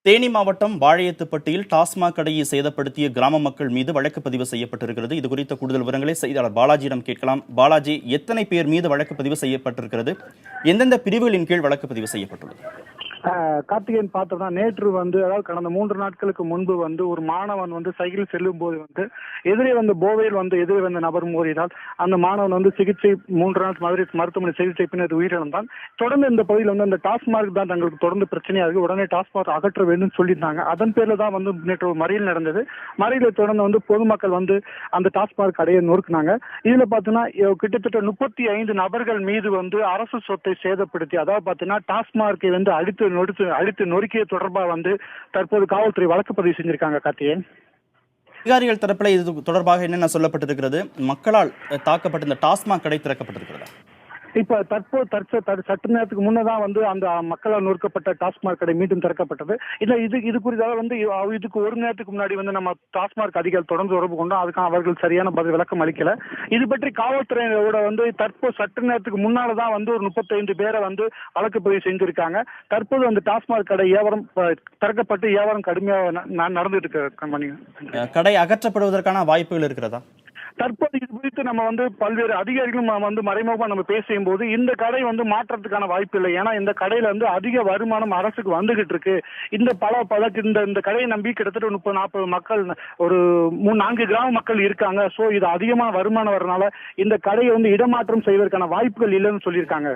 தேனி மாவட்டம் வாழையத்துப்பட்டியில் டாஸ்மாக் கடையை சேதப்படுத்திய கிராம மக்கள் மீது வழக்கு பதிவு செய்யப்பட்டிருக்கிறது. இது குறித்த கூடுதல் விவரங்களை செய்தியாளர் பாலாஜியிடம் கேட்கலாம். பாலாஜி, எத்தனை பேர் மீது வழக்கு பதிவு செய்யப்பட்டிருக்கிறது? எந்தெந்த பிரிவுகளின் கீழ் வழக்கு பதிவு செய்யப்பட்டுள்ளது? கார்த்திகேயன் பார்த்தோம்னா நேற்று அதாவது கடந்த 3 நாட்களுக்கு முன்பு ஒரு மாணவன் சைக்கிள் செல்லும் போது எதிரே போதையில் எதிரே வந்த நபர் மோதினால் அந்த மாணவன் சிகிச்சை 3 நாள் மருத்துவமனை சிகிச்சை பின்னர் உயிரிழந்தான். தொடர்ந்து இந்த பகுதியில் அந்த டாஸ்மாக் தான் தங்களுக்கு தொடர்ந்து பிரச்சனையா இருக்கு, உடனே டாஸ்மாக் அகற்ற வேண்டும் சொல்லியிருந்தாங்க. அதன் பேர்ல தான் நேற்று ஒரு மறியல் நடந்தது. மறியலை தொடர்ந்து பொதுமக்கள் அந்த டாஸ்மாக் கடையை நொறுக்குனாங்க. இதுல பாத்தீங்கன்னா கிட்டத்தட்ட 35 நபர்கள் மீது அரசு சொத்தை சேதப்படுத்தி, அதாவது பாத்தீங்கன்னா டாஸ்மார்க்கை அடித்து நொறுக்கிய தொடர்பாக தற்போது காவல்துறை வழக்கு பதிவு செஞ்சிருக்காங்க. கார்த்திகேயன், அதிகாரிகள் தரப்பில் இது தொடர்பாக என்னென்ன சொல்லப்பட்டிருக்கிறது? மக்களால் தாக்கப்பட்ட இந்த டாஸ்மாக் கடை திறக்கப்பட்டிருக்கிறதா? இப்ப சற்று நேரத்துக்கு முன்னதான் அந்த மக்களால் நொறுக்கப்பட்ட டாஸ்மாக் கடை மீண்டும் திறக்கப்பட்டது. இது குறித்தாக இதுக்கு ஒரு நேரத்துக்கு முன்னாடி நம்ம டாஸ்மாக் அதிகாரிகள் தொடர்ந்து தொடர்பு கொண்டோம். அதுக்கான அவர்கள் சரியான பதில் விளக்கம் அளிக்கல. இது பற்றி காவல்துறையினரோட சற்று நேரத்துக்கு முன்னால்தான் ஒரு 35 பேரை வழக்கு பதிவு செஞ்சிருக்காங்க. தற்போது அந்த டாஸ்மாக் கடை வியாபாரம் திறக்கப்பட்டு வியாபாரம் கடுமையாக நடந்துட்டு இருக்கு. கடை அகற்றப்படுவதற்கான வாய்ப்புகள் இருக்கிறதா? தற்போது இது குறித்து நம்ம பல்வேறு அதிகாரிகளும் மறைமுகமா நம்ம பேசும் போது இந்த கடை மாற்றத்துக்கான வாய்ப்பு இல்லை. ஏன்னா இந்த கடையில அதிக வருமானம் அரசுக்கு வந்துகிட்டு இருக்கு. இந்த கடையை நம்பி கிட்டத்தட்ட 30-40 மக்கள், ஒரு 3-4 கிராம மக்கள் இருக்காங்க. சோ இது அதிகமான வருமானம் வரனால இந்த கடையை இடமாற்றம் செய்வதற்கான வாய்ப்புகள் இல்லைன்னு சொல்லியிருக்காங்க.